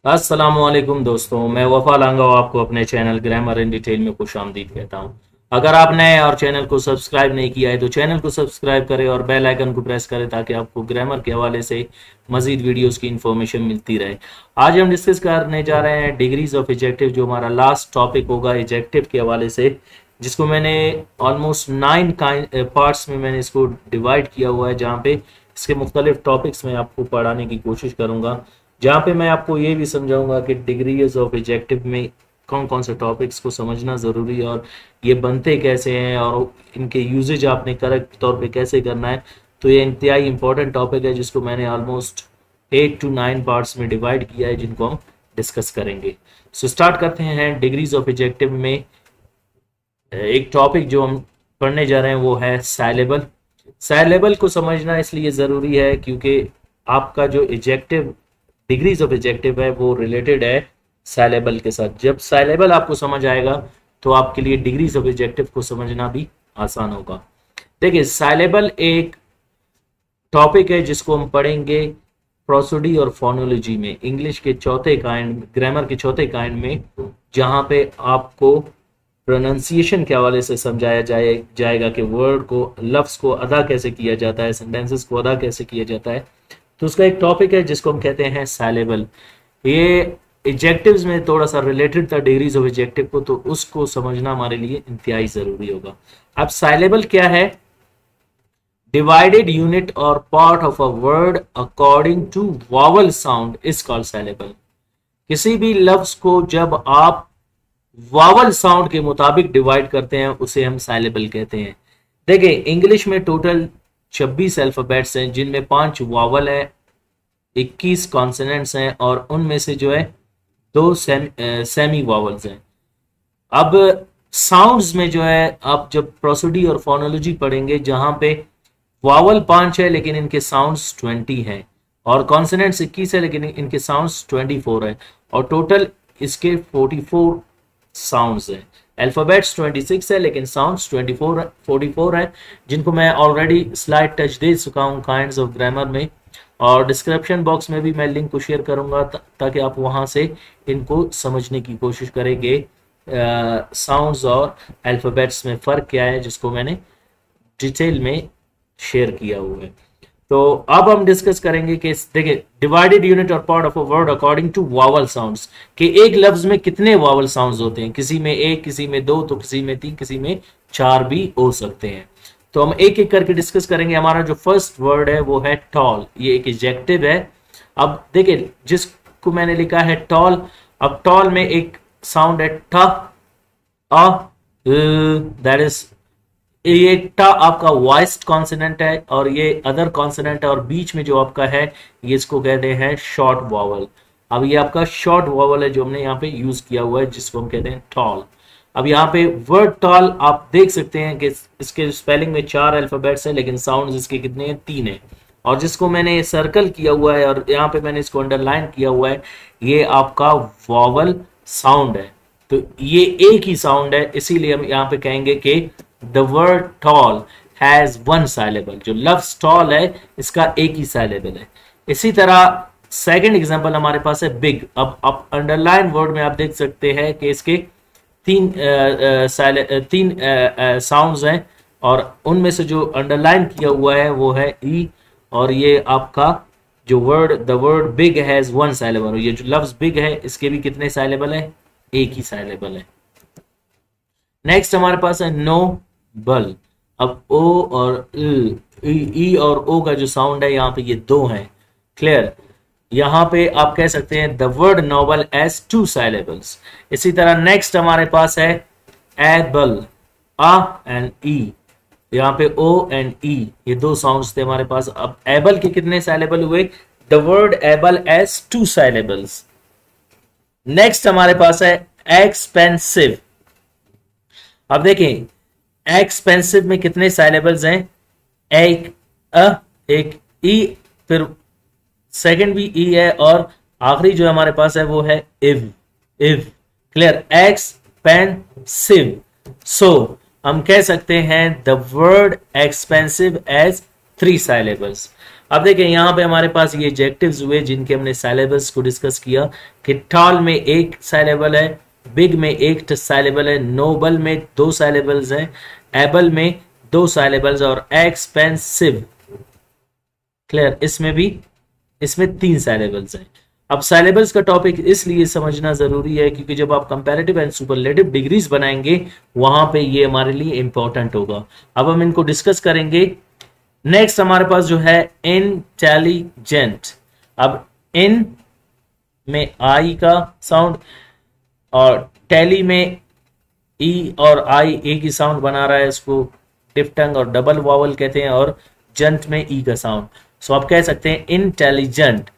अस्सलामुअलैकुम दोस्तों, मैं वफा लांगा आपको अपने चैनल ग्रामर इन डिटेल में खुशामदीद कहता हूं। अगर आप नए और चैनल को सब्सक्राइब नहीं किया है तो चैनल को सब्सक्राइब करें और बेल आइकन को प्रेस करें ताकि आपको ग्रामर के हवाले से मजीद वीडियोस की इंफॉर्मेशन मिलती रहे। आज हम डिस्कस करने जा रहे हैं डिग्रीज ऑफ एडजेक्टिव, जो हमारा लास्ट टॉपिक होगा एडजेक्टिव के हवाले से, जिसको मैंने ऑलमोस्ट 9 पार्ट्स में मैंने इसको डिवाइड किया हुआ है, जहाँ पे इसके मुख्तलिफ टॉपिक्स में आपको पढ़ाने की कोशिश करूंगा, जहाँ पे मैं आपको ये भी समझाऊंगा कि डिग्रीज ऑफ एडजेक्टिव में कौन कौन से टॉपिक्स को समझना ज़रूरी है और ये बनते कैसे हैं और इनके यूजेज आपने करेक्ट तौर पे कैसे करना है। तो ये इंतहाई इंपॉर्टेंट टॉपिक है जिसको मैंने ऑलमोस्ट 8 to 9 पार्ट्स में डिवाइड किया है, जिनको हम डिस्कस करेंगे। सो स्टार्ट करते हैं। डिग्रीज ऑफ एडजेक्टिव में एक टॉपिक जो हम पढ़ने जा रहे हैं वो है साइलेबल। साइलेबल को समझना इसलिए ज़रूरी है क्योंकि आपका जो एडजेक्टिव डिग्रीज ऑफ एडजेक्टिव है वो रिलेटेड है साइलेबल के साथ। जब साइलेबल आपको समझ आएगा तो आपके लिए डिग्रीज ऑफ एडजेक्टिव को समझना भी आसान होगा। देखिए, साइलेबल एक टॉपिक है जिसको हम पढ़ेंगे प्रोसोडी और फोनोलॉजी में, इंग्लिश के चौथे काइंड, ग्रामर के चौथे काइंड में, जहां पे आपको प्रोनाउंसिएशन के हवाले से समझाया जाएगा कि वर्ड को, लफ्ज को अदा कैसे किया जाता है, सेंटेंसेस को अदा कैसे किया जाता है। तो उसका एक टॉपिक है जिसको हम कहते हैं साइलेबल। ये एडजेक्टिव्स में थोड़ा सा रिलेटेड था डिग्रीज ऑफ एडजेक्टिव को, तो उसको समझना हमारे लिए इंतहाई जरूरी होगा। अब साइलेबल क्या है? डिवाइडेड यूनिट और part of a word according to vowel sound is called syllable. किसी भी लफ्ज को जब आप वॉवल साउंड के मुताबिक डिवाइड करते हैं उसे हम साइलेबल कहते हैं। देखिए, इंग्लिश में टोटल 26 अल्फाबेट्स हैं, जिनमें 5 वावल है, 21 कॉन्सोनेंट्स हैं और उनमें से जो है 2 सेमी वावल्स हैं। अब साउंड्स में जो है आप जब प्रोसोडी और फोनोलॉजी पढ़ेंगे, जहां पे वावल 5 है लेकिन इनके साउंड्स 20 हैं और कॉन्सोनेंट्स 21 है लेकिन इनके साउंड्स 24 है और टोटल इसके 44 साउंड्स हैं। अल्फाबेट्स 26 है लेकिन साउंड्स 44 है, जिनको मैं ऑलरेडी स्लाइड टच दे चुका हूँ काइंड्स ऑफ ग्रामर में, और डिस्क्रिप्शन बॉक्स में भी मैं लिंक को शेयर करूंगा ताकि आप वहां से इनको समझने की कोशिश करेंगे। साउंड्स और अल्फाबेट्स में फ़र्क क्या है, जिसको मैंने डिटेल में शेयर किया हुआ है। तो अब हम डिस्कस करेंगे कि देखिए, डिवाइडेड यूनिट और part of a word according to vowel sounds, कि एक लफ्ज में कितने वावल साउंड्स होते हैं। किसी में 1, किसी में 2, तो किसी में 3, किसी में 4 भी हो सकते हैं। तो हम एक एक करके डिस्कस करेंगे। हमारा जो फर्स्ट वर्ड है वो है टॉल। ये एक एडजेक्टिव है। अब देखिए, जिसको मैंने लिखा है टॉल, अब टॉल में एक साउंड है ट, अ, दैट इज, ये ट आपका वॉइस्ड कॉन्सोनेंट है और ये अदर कॉन्सोनेंट है, और बीच में जो आपका है ये इसको कहते हैं शॉर्ट वॉवल। अब ये आपका शॉर्ट वॉवल है जो हमने यहाँ पे यूज किया हुआ है, जिसको हम कहते हैं टॉल। अब यहाँ पे वर्ड टॉल आप देख सकते हैं कि इसके स्पेलिंग में 4 अल्फाबेट्स हैं लेकिन साउंड इसके कितने हैं? 3 हैं। और जिसको मैंने सर्कल किया हुआ है और यहाँ पे मैंने इसको अंडरलाइन किया हुआ है, ये आपका वॉवल साउंड है। तो ये एक ही साउंड है, इसीलिए हम यहाँ पे कहेंगे कि the word tall has 1 syllable. जो लफ्ज टॉल है इसका एक ही साइलेबल है। इसी तरह सेकंड एग्जांपल हमारे पास है बिग। अब आप अंडरलाइन वर्ड में आप देख सकते हैं कि इसके 3 साउंड्स हैं और उनमें से जो अंडरलाइन किया हुआ है वो है ई, और ये आपका जो word, the word big has 1 syllable. ये जो लफ्ज बिग है इसके भी कितने साइलेबल है? एक ही साइलेबल है। नेक्स्ट हमारे पास है नो बल। अब ओ और ई और ओ का जो साउंड है यहाँ पे ये 2 हैं। क्लियर? यहाँ पे आप कह सकते हैं द वर्ड नोबल एज 2 साइलेबल्स। इसी तरह नेक्स्ट हमारे पास है एबल, आ एंड ई। यहाँ पे ओ एंड ई ये 2 साउंड्स थे हमारे पास। अब एबल के कितने साइलेबल हुए? The word able has 2 syllables. Next हमारे पास है एक्सपेंसिव। अब देखें, एक्सपेंसिव में कितने साइलेबल्स हैं? एक अ, एक ई, फिर सेकंड भी ई है और आखिरी जो हमारे पास है वो है इव। क्लियर? एक्सपेंसिव। सो हम कह सकते हैं द वर्ड एक्सपेंसिव एज 3 साइलेबल्स। अब देखें यहां पे हमारे पास ये एडजेक्टिव्स हुए जिनके हमने साइलेबल्स को डिस्कस किया कि टॉल में एक साइलेबल है, बिग में एक साइलेबल है, नोबल में 2 साइलेबल्स हैं, एबल में 2 साइलेबल्स और एक्सपेंसिव क्लियर इसमें 3 साइलेबल्स हैं। अब साइलेबल्स का टॉपिक इसलिए समझना जरूरी है क्योंकि जब आप कंपैरेटिव एंड सुपरलेटिव डिग्रीज बनाएंगे वहां पे ये हमारे लिए इंपॉर्टेंट होगा। अब हम इनको डिस्कस करेंगे। नेक्स्ट हमारे पास जो है इंटेलिजेंट। अब इन में आई का साउंड और टेली में ई और आई एक ही साउंड बना रहा है, इसको डिफ्टंग और डबल वावल कहते हैं, और जंट में ई का साउंड। सो आप कह सकते हैं intelligent.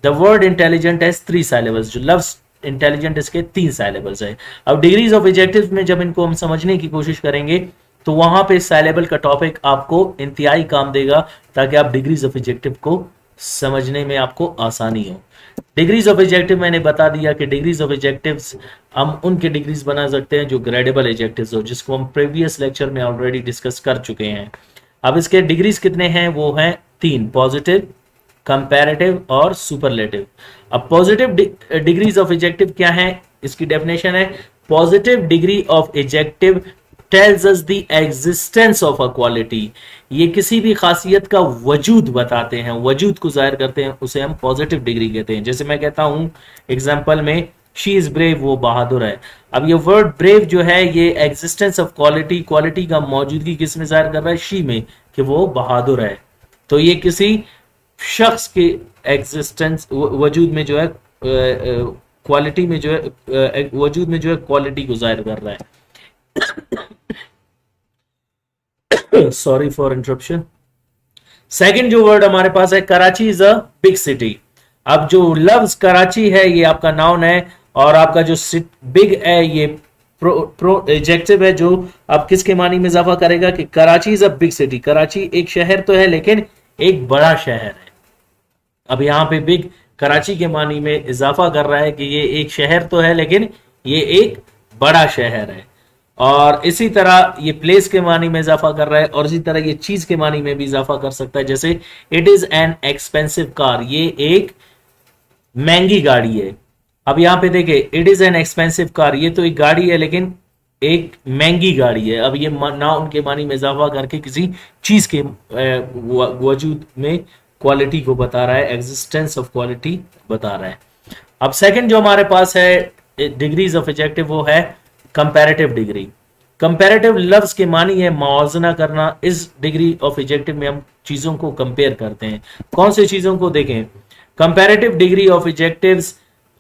The word intelligent has 3 साइलेबल्स। जो लव्स इंटेलिजेंट इसके 3 साइलेबल्स है। अब डिग्रीज ऑफ एडजेक्टिव्स में जब इनको हम समझने की कोशिश करेंगे तो वहां पे साइलेबल का टॉपिक आपको इंतहाई काम देगा ताकि आप डिग्रीज ऑफ एडजेक्टिव को समझने में आपको आसानी हो। डिग्रीज ऑफ एडजेक्टिव मैंने बता दिया कि डिग्रीज ऑफ एडजेक्टिव्स हम उनके डिग्रीज बना सकते हैं जो ग्रेडेबल एडजेक्टिव्स हो, जिसको हम प्रीवियस लेक्चर में ऑलरेडी डिस्कस कर चुके हैं। अब इसके डिग्रीज कितने हैं? वो हैं 3, पॉजिटिव, कंपैरेटिव और सुपरलेटिव। अब पॉजिटिव डिग्रीज ऑफ एडजेक्टिव क्या है? इसकी डेफिनेशन है positive degree of adjective tells us the existence of a quality. ये किसी भी खासियत का वजूद बताते हैं, वजूद को जाहिर करते हैं, उसे हम पॉजिटिव डिग्री कहते हैं। जैसे मैं कहता हूं एग्जांपल में शी इज ब्रेव, वो बहादुर है। अब ये वर्ड ब्रेव जो है ये एग्जिस्टेंस ऑफ क्वालिटी, क्वालिटी का मौजूदगी किस में जाहिर कर रहा है? शी में, कि वो बहादुर है। तो ये किसी शख्स के एग्जिस्टेंस वजूद में जो है क्वालिटी में जो है वजूद में जो है क्वालिटी को जाहिर कर रहा है। Sorry for interruption. सेकंड जो वर्ड हमारे पास है Karachi is a big city. अब जो लव्स कराची है ये आपका नाउन है और आपका जो बिग है ये एडजेक्टिव है जो आप किसके मानी में इजाफा करेगा कि Karachi is a big city. Karachi एक शहर तो है लेकिन एक बड़ा शहर है। अब यहां पे बिग कराची के मानी में इजाफा कर रहा है कि ये एक शहर तो है लेकिन ये एक बड़ा शहर है। और इसी तरह ये प्लेस के मानी में इजाफा कर रहा है और इसी तरह ये चीज के मानी में भी इजाफा कर सकता है। जैसे it is an expensive car, ये एक महंगी गाड़ी है। अब यहां पे देखिए it is an expensive car, ये तो एक गाड़ी है लेकिन एक महंगी गाड़ी है। अब ये ना उनके मानी में इजाफा करके किसी चीज के वजूद में क्वालिटी को बता रहा है, एग्जिस्टेंस ऑफ क्वालिटी बता रहा है। अब सेकंड जो हमारे पास है डिग्रीज ऑफ एडजेक्टिव वो है कंपैरेटिव डिग्री। कंपैरेटिव लफ्ज के मानी है मुआवजना करना। इस डिग्री ऑफ एडजेक्टिव में हम चीजों को कंपेयर करते हैं। कौन सी चीजों को? देखें कंपैरेटिव डिग्री ऑफ एडजेक्टिव्स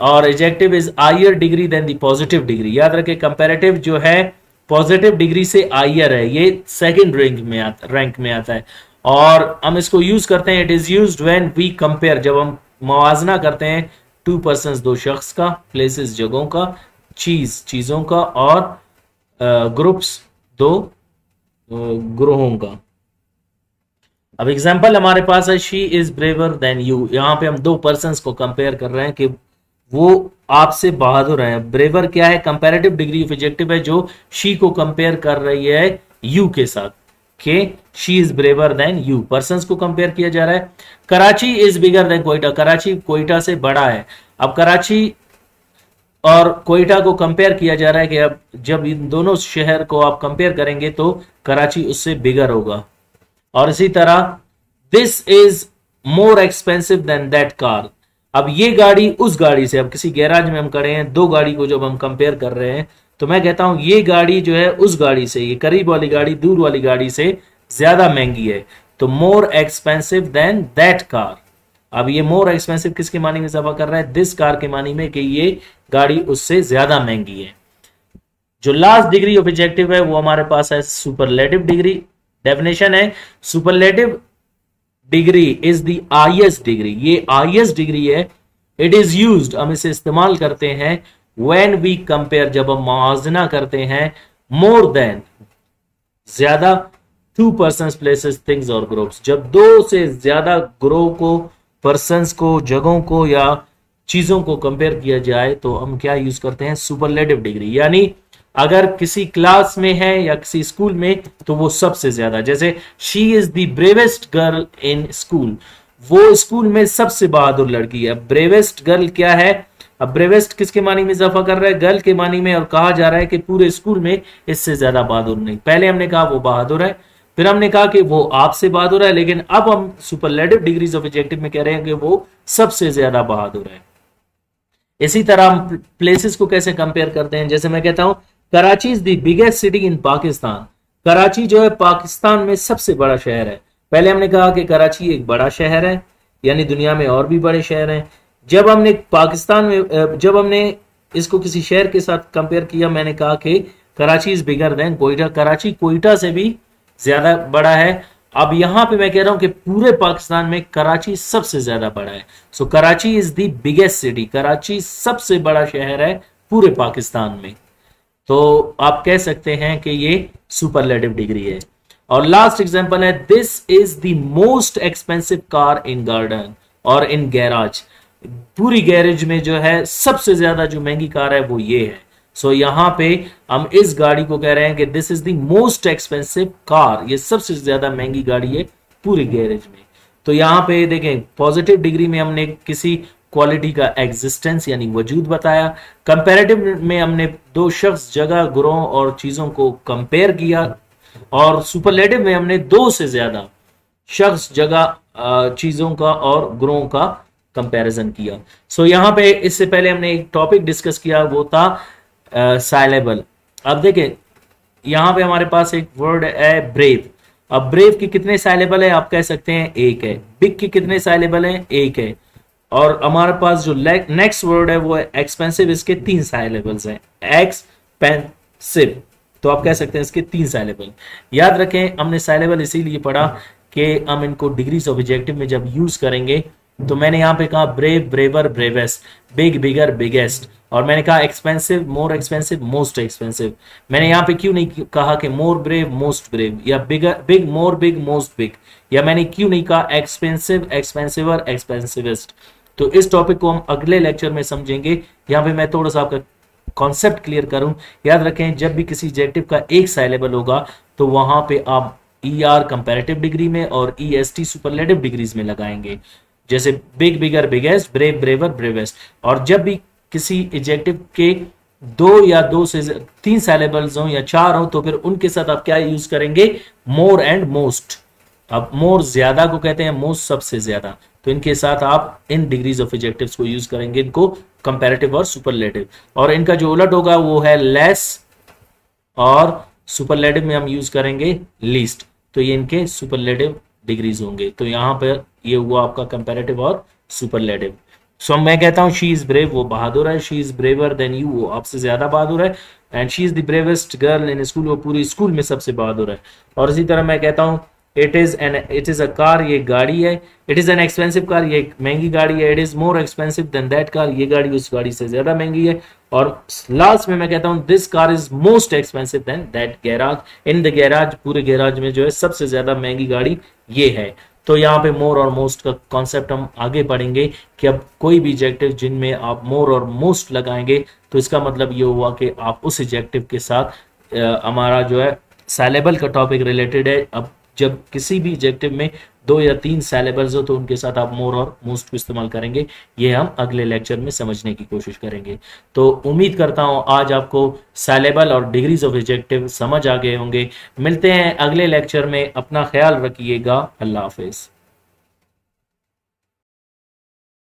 और adjective is higher degree than the positive degree. याद रखें कंपैरेटिव जो है पॉजिटिव डिग्री से हायर है, ये सेकंड रैंक में आता है और हम इसको यूज करते हैं। It is used when we compare, जब हम मुआवजना करते हैं 2 पर्सन्स, 2 शख्स का, प्लेसेस जगहों का, चीजों का और ग्रुप्स 2 ग्रोहों का। अब एग्जांपल हमारे पास है she is braver than you. यहां पे हम 2 पर्सन्स को कंपेयर कर रहे हैं कि वो आपसे बहादुर है। ब्रेवर क्या है? कंपैरेटिव डिग्री ऑफ एडजेक्टिव है जो शी को कंपेयर कर रही है यू के साथ, कि she is braver than you. Persons को कंपेयर किया जा रहा है। Karachi is bigger than Quetta, Karachi Quetta से बड़ा है। अब कराची और कोयटा को कंपेयर किया जा रहा है कि अब जब इन दोनों शहर को आप कंपेयर करेंगे तो कराची उससे बिगर होगा। और इसी तरह this is more expensive than that car. अब ये गाड़ी उस गाड़ी से, अब किसी गैराज में हम खड़े हैं, 2 गाड़ी को जब हम कंपेयर कर रहे हैं तो मैं कहता हूं ये गाड़ी जो है उस गाड़ी से, ये करीब वाली गाड़ी दूर वाली गाड़ी से ज्यादा महंगी है, तो more expensive than that car. अब ये मोर एक्सपेंसिव किसके मानी में इजाफा कर रहा है? दिस कार के मानी में कि ये गाड़ी उससे ज्यादा महंगी है। जो लास्ट डिग्री ऑफ एडजेक्टिव है वो हमारे पास है सुपरलेटिव डिग्री। डेफिनेशन है superlative degree is the highest degree. ये हाईएस्ट डिग्री है। इट इज यूज्ड, हम इसे इस्तेमाल करते हैं व्हेन वी कंपेयर, जब हम मुआवजना करते हैं, मोर देन ज्यादा, 2 पर्सन्स, प्लेसेस, थिंग्स और ग्रुप्स। जब 2 से ज्यादा ग्रोह को, पर्सन्स को, जगहों को या चीजों को कंपेयर किया जाए तो हम क्या यूज करते हैं? Superlative degree. यानी अगर किसी क्लास में है या किसी स्कूल में तो वो सबसे ज्यादा, जैसे she is the bravest girl in school, वो स्कूल में सबसे बहादुर लड़की है। ब्रेवेस्ट गर्ल क्या है, अब ब्रेवेस्ट किसके मानी में इजाफा कर रहा है, गर्ल के मानी में, और कहा जा रहा है कि पूरे स्कूल में इससे ज्यादा बहादुर नहीं। पहले हमने कहा वो बहादुर है, फिर हमने कहा कि वो आपसे बहादुर है, लेकिन अब हम सुपरलेटिव डिग्रीज ऑफ एडजेक्टिव में कह रहे हैं कि वो सबसे ज्यादा बहादुर है। इसी तरह हम प्लेसेस को कैसे कंपेयर करते हैं, जैसे मैं कहता हूं Karachi is the biggest city in Pakistan. Karachi जो है पाकिस्तान में सबसे बड़ा शहर है। पहले हमने कहा कि कराची एक बड़ा शहर है, यानी दुनिया में और भी बड़े शहर हैं। जब हमने पाकिस्तान में जब हमने इसको किसी शहर के साथ कंपेयर किया, मैंने कहा कि Karachi is bigger than Quetta, Karachi Quetta से भी ज्यादा बड़ा है। अब यहां पे मैं कह रहा हूं कि पूरे पाकिस्तान में कराची सबसे ज्यादा बड़ा है। So Karachi is the biggest city, Karachi सबसे बड़ा शहर है पूरे पाकिस्तान में। तो आप कह सकते हैं कि ये सुपरलेटिव डिग्री है। और लास्ट एग्जांपल है, this is the most expensive car in garden और इन गैराज। पूरी गैरेज में जो है सबसे ज्यादा जो महंगी कार है वो ये है। सो यहां पे हम इस गाड़ी को कह रहे हैं कि this is the most expensive car, ये सबसे ज्यादा महंगी गाड़ी है पूरी गैरेज में। तो यहां पे देखें पॉजिटिव डिग्री में हमने किसी क्वालिटी का एग्जिस्टेंस यानी वजूद बताया, कंपैरेटिव में हमने दो शख्स, जगह, गुणों और चीजों को कंपेयर किया, और सुपरलेटिव में हमने दो से ज्यादा शख्स, जगह, चीजों का और गुणों का कंपैरिजन किया। सो यहां पे इससे पहले हमने एक टॉपिक डिस्कस किया, वो था साइलेबल। अब देखें यहां पे हमारे पास एक वर्ड है ब्रेव। अब ब्रेव की कितने साइलेबल है, आप कह सकते हैं एक है। बिग की कितने साइलेबल है, एक है। और हमारे पास जो नेक्स्ट वर्ड है वो है एक्सपेंसिव, इसके 3 साइलेबल्स हैं, एक्सपेंसिव। तो आप कह सकते हैं इसके 3 साइलेबल। याद रखें हमने साइलेबल इसीलिए पढ़ा कि हम इनको डिग्रीज ऑफ एडजेक्टिव में जब यूज करेंगे, तो मैंने यहां पे कहा ब्रेव, ब्रेवर, ब्रेवेस्ट, बिग, बिगर, बिगेस्ट, और मैंने कहा expensive, more expensive, most expensive. मैंने यहां पे क्यों नहीं कहा कि मोर ब्रेव, मोस्ट ब्रेव, या बिग, मोर बिग, मोस्ट बिग, या मैंने क्यों नहीं कहा एक्सपेंसिव, एक्सपेंसिवर, एक्सपेंसिवेस्ट। तो इस टॉपिक को हम अगले लेक्चर में समझेंगे। यहाँ पे मैं थोड़ा सा आपका कॉन्सेप्ट क्लियर करूं। याद रखें जब भी किसी एडजेक्टिव का एक साइलेबल होगा तो वहां पे आप ER कंपैरेटिव डिग्री में और EST सुपरलेटिव डिग्रीज में लगाएंगे, जैसे बिग, बिगर, बिगेस्ट, ब्रेव, ब्रेवर, ब्रेवेस्ट। और जब भी किसी एडजेक्टिव के 2 या 2 से 3 साइलेबल्स हो या 4 हो तो फिर उनके साथ आप क्या यूज करेंगे, मोर एंड मोस्ट। अब मोर ज्यादा को कहते हैं, मोस्ट सबसे ज्यादा, तो इनके साथ आप इन डिग्रीज ऑफ एडजेक्टिव्स को यूज करेंगे, इनको कंपैरेटिव और सुपरलेटिव। और इनका जो उलट होगा वो है लेस, और सुपरलेटिव में हम यूज करेंगे लीस्ट। तो ये इनके सुपरलेटिव डिग्रीज होंगे। तो यहां पर ये हुआ आपका कंपैरेटिव और सुपरलेटिव। सो मैं कहता हूं शी इज ब्रेव, वो बहादुर है। She is braver than you, वो आपसे ज्यादा बहादुर है। And she is the bravest girl in school, वो पूरी स्कूल में सबसे बहादुर है। और इसी तरह मैं कहता हूं इट इज अ कार, ये गाड़ी है। It is an expensive car, ये महंगी गाड़ी है। It is more expensive than that car, ये गाड़ी उस गाड़ी से ज्यादा महंगी है। और लास्ट में मैं कहता हूं this car is most expensive than that garage, in the garage, पूरे गैराज में जो है सबसे ज्यादा महंगी गाड़ी ये है। तो यहाँ पे मोर और मोस्ट का कॉन्सेप्ट हम आगे पढ़ेंगे कि अब कोई भी एडजेक्टिव जिनमें आप मोर और मोस्ट लगाएंगे तो इसका मतलब ये हुआ कि आप उस एडजेक्टिव के साथ हमारा जो है साइलेबल का टॉपिक रिलेटेड है। अब जब किसी भी एडजेक्टिव में 2 या 3 साइलेबल्स हो तो उनके साथ आप मोर और मोस्ट को इस्तेमाल करेंगे। ये हम अगले लेक्चर में समझने की कोशिश करेंगे। तो उम्मीद करता हूं आज आपको साइलेबल और डिग्रीज ऑफ एडजेक्टिव समझ आ गए होंगे। मिलते हैं अगले लेक्चर में, अपना ख्याल रखिएगा। अल्लाह हाफिज।